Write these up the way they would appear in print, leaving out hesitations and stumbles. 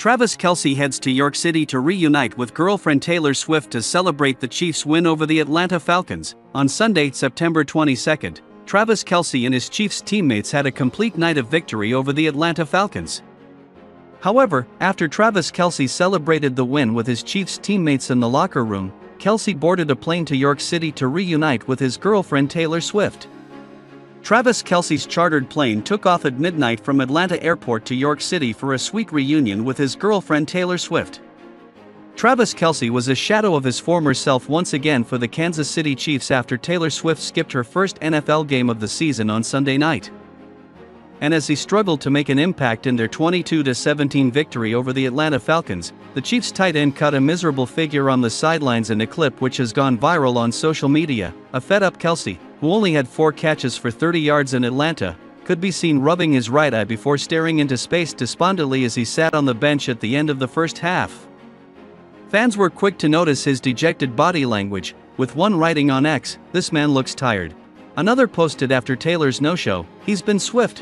Travis Kelce heads to York City to reunite with girlfriend Taylor Swift to celebrate the Chiefs' win over the Atlanta Falcons. On Sunday, September 22, Travis Kelce and his Chiefs teammates had a complete night of victory over the Atlanta Falcons. However, after Travis Kelce celebrated the win with his Chiefs teammates in the locker room, Kelce boarded a plane to York City to reunite with his girlfriend Taylor Swift. Travis Kelce's chartered plane took off at midnight from Atlanta Airport to York City for a sweet reunion with his girlfriend Taylor Swift. Travis Kelce was a shadow of his former self once again for the Kansas City Chiefs after Taylor Swift skipped her first NFL game of the season on Sunday night. And as he struggled to make an impact in their 22-17 victory over the Atlanta Falcons, the Chiefs tight end cut a miserable figure on the sidelines in a clip which has gone viral on social media. A fed-up Kelce, who only had 4 catches for 30 yards in Atlanta, could be seen rubbing his right eye before staring into space despondently as he sat on the bench at the end of the first half. Fans were quick to notice his dejected body language, with one writing on X, "This man looks tired." Another posted after Taylor's no-show, "He's been Swift."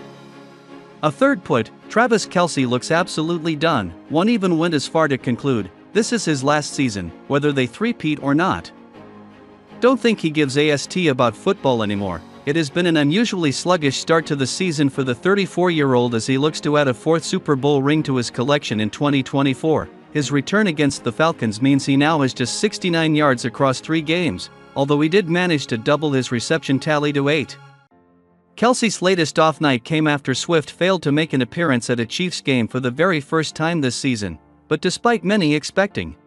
A third put, "Travis Kelce looks absolutely done." One even went as far to conclude, "This is his last season, whether they three-peat or not." Don't think he gives a st about football anymore. It has been an unusually sluggish start to the season for the 34-year-old as he looks to add a 4th Super Bowl ring to his collection in 2024. His return against the Falcons means he now has just 69 yards across 3 games, although he did manage to double his reception tally to 8. Kelce's latest off night came after Swift failed to make an appearance at a Chiefs game for the very first time this season, but despite many expecting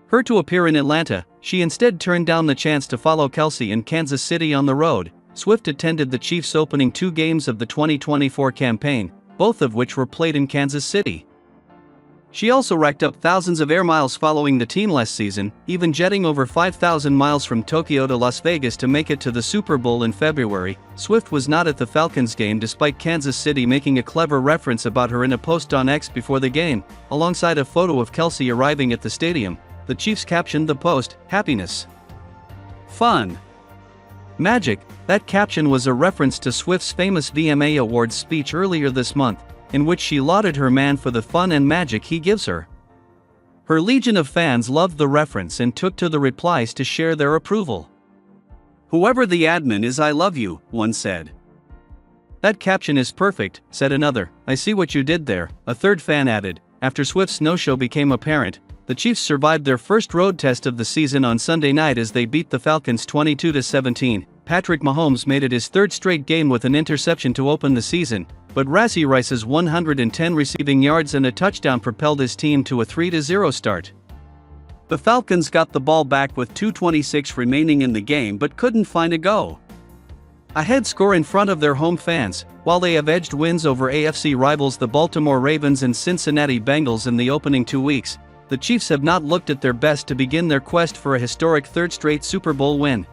her to appear in Atlanta, she instead turned down the chance to follow Kelce in Kansas City on the road. Swift attended the Chiefs' opening 2 games of the 2024 campaign, both of which were played in Kansas City. She also racked up thousands of air miles following the team last season, even jetting over 5,000 miles from Tokyo to Las Vegas to make it to the Super Bowl in February. Swift was not at the Falcons game despite Kansas City making a clever reference about her in a post on X before the game. Alongside a photo of Kelce arriving at the stadium, the Chiefs captioned the post, "Happiness. Fun. Magic." That caption was a reference to Swift's famous VMA Awards speech earlier this month, in which she lauded her man for the fun and magic he gives her. Her legion of fans loved the reference and took to the replies to share their approval. "Whoever the admin is, I love you," one said. "That caption is perfect," said another. "I see what you did there," a third fan added. After Swift's no-show became apparent, the Chiefs survived their first road test of the season on Sunday night as they beat the Falcons 22-17. Patrick Mahomes made it his 3rd straight game with an interception to open the season, but Rashee Rice's 110 receiving yards and a touchdown propelled his team to a 3-0 start. The Falcons got the ball back with 2:26 remaining in the game but couldn't find a go-ahead score in front of their home fans. While they have edged wins over AFC rivals the Baltimore Ravens and Cincinnati Bengals in the opening 2 weeks, the Chiefs have not looked at their best to begin their quest for a historic 3rd straight Super Bowl win.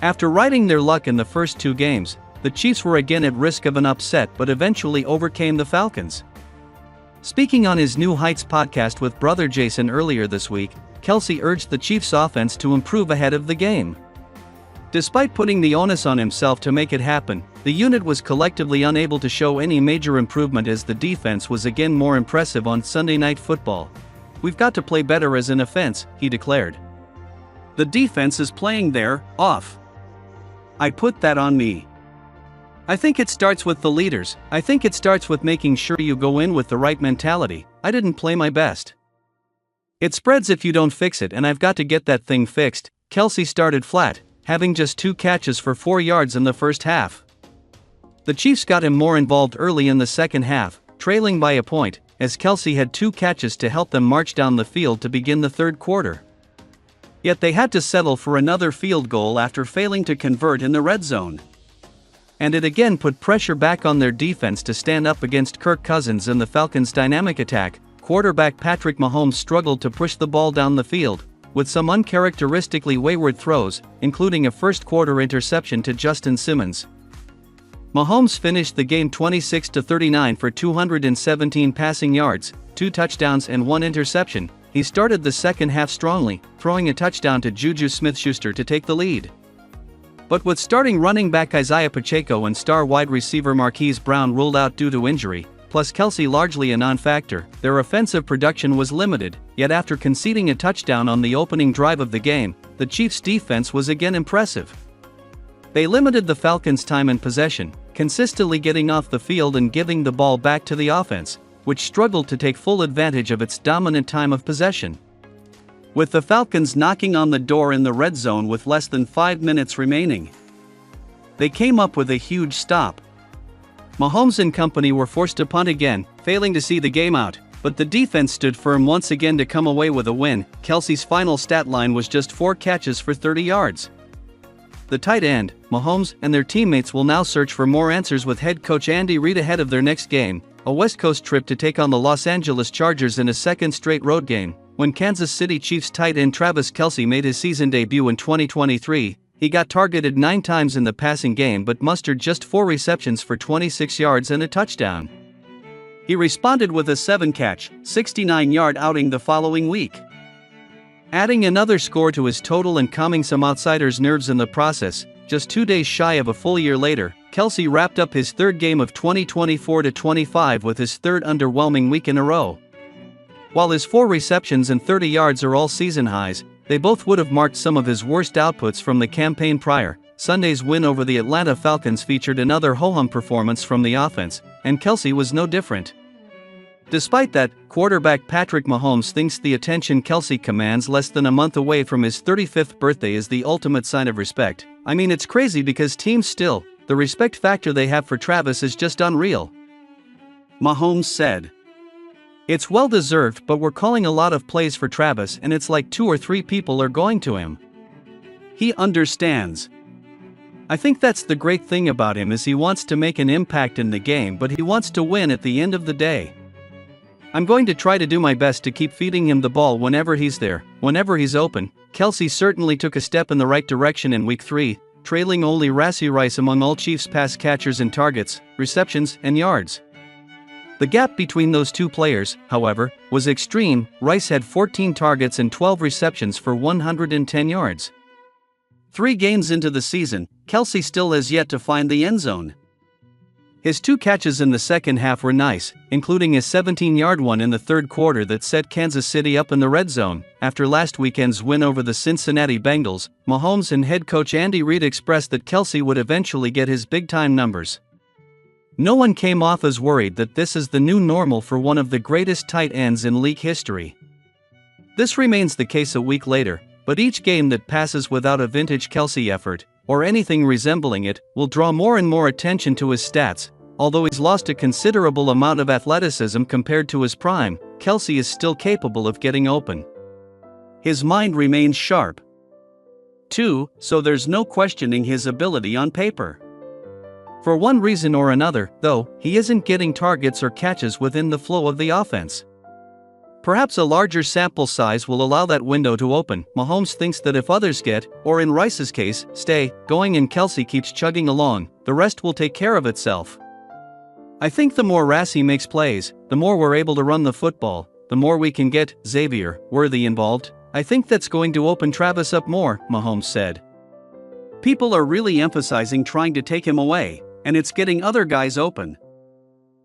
After riding their luck in the first 2 games, the Chiefs were again at risk of an upset but eventually overcame the Falcons. Speaking on his New Heights podcast with brother Jason earlier this week, Kelce urged the Chiefs' offense to improve ahead of the game. Despite putting the onus on himself to make it happen, the unit was collectively unable to show any major improvement as the defense was again more impressive on Sunday Night Football. "We've got to play better as an offense," he declared. "The defense is playing their off. I put that on me. I think it starts with the leaders. I think it starts with making sure you go in with the right mentality. I didn't play my best. It spreads if you don't fix it, and I've got to get that thing fixed." Kelce started flat, having just 2 catches for 4 yards in the first half. The Chiefs got him more involved early in the second half, trailing by a point, as Kelce had 2 catches to help them march down the field to begin the 3rd quarter. Yet they had to settle for another field goal after failing to convert in the red zone. And it again put pressure back on their defense to stand up against Kirk Cousins and the Falcons' dynamic attack. Quarterback Patrick Mahomes struggled to push the ball down the field, with some uncharacteristically wayward throws, including a first-quarter interception to Justin Simmons. Mahomes finished the game 26-39 for 217 passing yards, 2 touchdowns and 1 interception. He started the second half strongly, throwing a touchdown to Juju Smith-Schuster to take the lead. But with starting running back Isaiah Pacheco and star wide receiver Marquise Brown ruled out due to injury, plus Kelce largely a non-factor, their offensive production was limited, yet after conceding a touchdown on the opening drive of the game, the Chiefs' defense was again impressive. They limited the Falcons' time in possession, consistently getting off the field and giving the ball back to the offense, which struggled to take full advantage of its dominant time of possession. With the Falcons knocking on the door in the red zone with less than 5 minutes remaining, they came up with a huge stop. Mahomes and company were forced to punt again, failing to see the game out, but the defense stood firm once again to come away with a win. Kelce's final stat line was just 4 catches for 30 yards. The tight end, Mahomes, and their teammates will now search for more answers with head coach Andy Reid ahead of their next game, a West Coast trip to take on the Los Angeles Chargers in a second straight road game. When Kansas City Chiefs tight end Travis Kelce made his season debut in 2023, he got targeted 9 times in the passing game but mustered just 4 receptions for 26 yards and a touchdown. He responded with a 7-catch, 69-yard outing the following week, adding another score to his total and calming some outsiders' nerves in the process. Just 2 days shy of a full year later, Kelce wrapped up his third game of 2024-25 with his third underwhelming week in a row. While his 4 receptions and 30 yards are all season highs, they both would have marked some of his worst outputs from the campaign prior. Sunday's win over the Atlanta Falcons featured another ho-hum performance from the offense, and Kelce was no different. Despite that, quarterback Patrick Mahomes thinks the attention Kelce commands less than a month away from his 35th birthday is the ultimate sign of respect. I mean, it's crazy because teams still, the respect factor they have for Travis is just unreal. Mahomes said, "It's well deserved, but we're calling a lot of plays for Travis and it's like 2 or 3 people are going to him. He understands. I think that's the great thing about him is he wants to make an impact in the game but he wants to win at the end of the day. I'm going to try to do my best to keep feeding him the ball whenever he's there, whenever he's open." Kelce certainly took a step in the right direction in Week 3, trailing only Rashee Rice among all Chiefs pass catchers in targets, receptions, and yards. The gap between those two players, however, was extreme. Rice had 14 targets and 12 receptions for 110 yards. 3 games into the season, Kelce still has yet to find the end zone. His 2 catches in the second half were nice, including a 17-yard one in the third quarter that set Kansas City up in the red zone. After last weekend's win over the Cincinnati Bengals, Mahomes and head coach Andy Reid expressed that Kelce would eventually get his big-time numbers. No one came off as worried that this is the new normal for one of the greatest tight ends in league history. This remains the case a week later, but each game that passes without a vintage Kelce effort, or anything resembling it, will draw more and more attention to his stats. Although he's lost a considerable amount of athleticism compared to his prime, Kelce is still capable of getting open. His mind remains sharp, too, so there's no questioning his ability on paper. For one reason or another, though, he isn't getting targets or catches within the flow of the offense. Perhaps a larger sample size will allow that window to open. Mahomes thinks that if others get, or in Rice's case, stay going and Kelce keeps chugging along, the rest will take care of itself. I think the more Rashee makes plays, the more we're able to run the football, the more we can get Xavier Worthy involved. I think that's going to open Travis up more," Mahomes said. "People are really emphasizing trying to take him away, and it's getting other guys open.